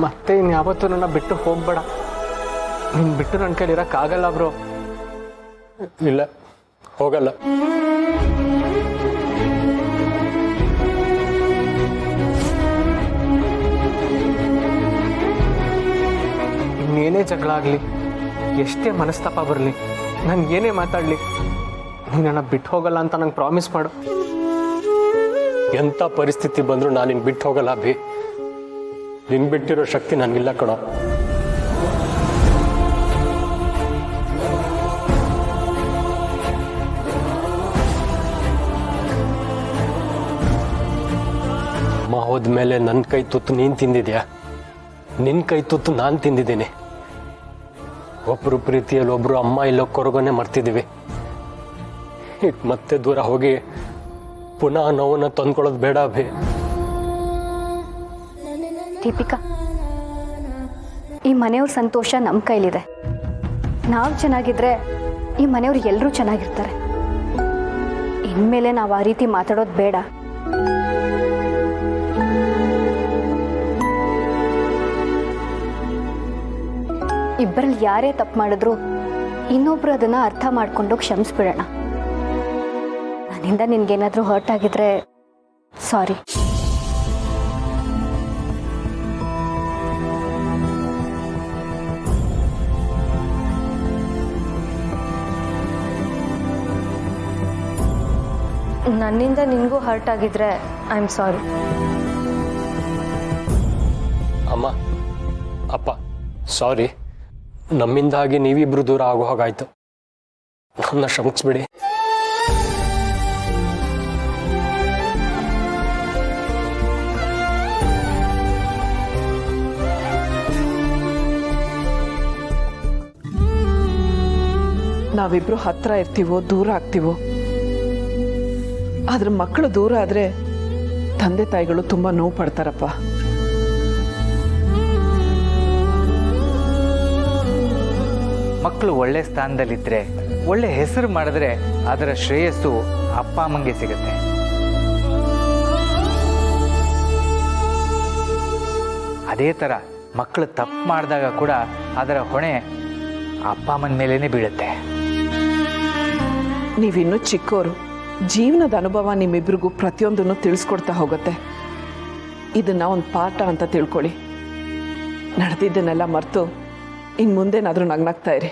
ಮತ್ತೆ ಇನ್ಯಾವತ್ತೂ ನನ್ನ ಬಿಟ್ಟು ಹೋಗ್ಬೇಡ. ನಿನ್ನ ಬಿಟ್ಟು ನನ್ನ ಕೈಲಿ ಇರೋಕ್ಕಾಗಲ್ಲ ಬ್ರೋ. ಇಲ್ಲ, ಹೋಗಲ್ಲ. ಇನ್ನೇನೇ ಜಗಳ ಆಗಲಿ, ಎಷ್ಟೇ ಮನಸ್ತಾಪ ಬರಲಿ, ನಾನು ಏನೇ ಮಾತಾಡಲಿ, ನೀನು ನನ್ನ ಬಿಟ್ಟು ಹೋಗಲ್ಲ ಅಂತ ನಂಗೆ ಪ್ರಾಮಿಸ್ ಮಾಡು. ಎಂಥ ಪರಿಸ್ಥಿತಿ ಬಂದರೂ ನಾನು ನಿನ್ನ ಬಿಟ್ಟು ಹೋಗಲ್ಲ ಅಭಿ. ನಿನ್ ಬಿಟ್ಟಿರೋ ಶಕ್ತಿ ನನಗಿಲ್ಲ ಕಣೋ. ಅಮ್ಮ ಹೋದ್ಮೇಲೆ ನನ್ನ ಕೈ ತುತ್ತು ನೀನು ತಿಂದಿದ್ಯಾ, ನಿನ್ನ ಕೈ ತುತ್ತು ನಾನು ತಿಂದಿದ್ದೀನಿ. ಒಬ್ಬರು ಪ್ರೀತಿಯಲ್ಲಿ ಒಬ್ಬರು ಅಮ್ಮ ಇಲ್ಲೋ ಕೊರಗೊನೆ ಮರ್ತಿದ್ದೀವಿ. ಈಗ ಮತ್ತೆ ದೂರ ಹೋಗಿ ಪುನಃ ನೋವನ್ನು ತಂದ್ಕೊಳ್ಳೋದು ಬೇಡ ಅಭಿ. ದೀಪಿಕಾ, ಈ ಮನೆಯವ್ರ ಸಂತೋಷ ನಮ್ಮ ಕೈಲಿದೆ. ನಾವು ಚೆನ್ನಾಗಿದ್ರೆ ಈ ಮನೆಯವ್ರು ಎಲ್ಲರೂ ಚೆನ್ನಾಗಿರ್ತಾರೆ. ಇನ್ಮೇಲೆ ನಾವು ಆ ರೀತಿ ಮಾತಾಡೋದು ಬೇಡ. ಇಬ್ಬರಲ್ಲಿ ಯಾರೇ ತಪ್ಪು ಮಾಡಿದ್ರು ಇನ್ನೊಬ್ರು ಅದನ್ನ ಅರ್ಥ ಮಾಡ್ಕೊಂಡು ಕ್ಷಮಿಸ್ಬಿಡೋಣ. ನನ್ನಿಂದ ನಿನ್ಗೇನಾದ್ರೂ ಹರ್ಟ್ ಆಗಿದ್ರೆ ಸಾರಿ. ನನ್ನಿಂದ ನಿನಗೂ ಹರ್ಟ್ ಆಗಿದ್ರೆ ಐ ಆಮ್ ಸಾರಿ. ಅಮ್ಮ, ಅಪ್ಪ, ಸಾರಿ. ನಮ್ಮಿಂದಾಗಿ ನೀವಿಬ್ರು ದೂರ ಆಗೋ ಹಾಗಾಯ್ತು. ನನ್ನ ಕ್ಷಮಿಸ್ಬಿಡಿ. ನಾವಿಬ್ರು ಹತ್ರ ಇರ್ತೀವೋ ದೂರ ಆಗ್ತೀವೋ, ಆದ್ರೆ ಮಕ್ಕಳು ದೂರ ಆದ್ರೆ ತಂದೆ ತಾಯಿಗಳು ತುಂಬಾ ನೋವು ಪಡ್ತಾರಪ್ಪ. ಮಕ್ಕಳು ಒಳ್ಳೆ ಸ್ಥಾನದಲ್ಲಿದ್ದರೆ, ಒಳ್ಳೆ ಹೆಸರು ಮಾಡಿದ್ರೆ ಅದರ ಶ್ರೇಯಸ್ಸು ಅಪ್ಪ ಅಮ್ಮಂಗೆ ಸಿಗುತ್ತೆ. ಅದೇ ಥರ ಮಕ್ಕಳು ತಪ್ಪು ಮಾಡಿದಾಗ ಕೂಡ ಅದರ ಹೊಣೆ ಅಪ್ಪ ಅಮ್ಮನ ಮೇಲೇ ಬೀಳುತ್ತೆ. ನೀವಿನ್ನೂ ಚಿಕ್ಕೋರು, ಜೀವನದ ಅನುಭವ ನಿಮ್ಮಿಬ್ರಿಗೂ ಪ್ರತಿಯೊಂದನ್ನು ತಿಳಿಸ್ಕೊಡ್ತಾ ಹೋಗುತ್ತೆ. ಇದನ್ನ ಒಂದು ಪಾಠ ಅಂತ ತಿಳ್ಕೊಳ್ಳಿ. ನಡೆದಿದ್ದನ್ನೆಲ್ಲ ಮರೆತು ಇನ್ನು ಮುಂದೇನಾದರೂ ನಗ್ನಾಗ್ತಾ ಇರಿ.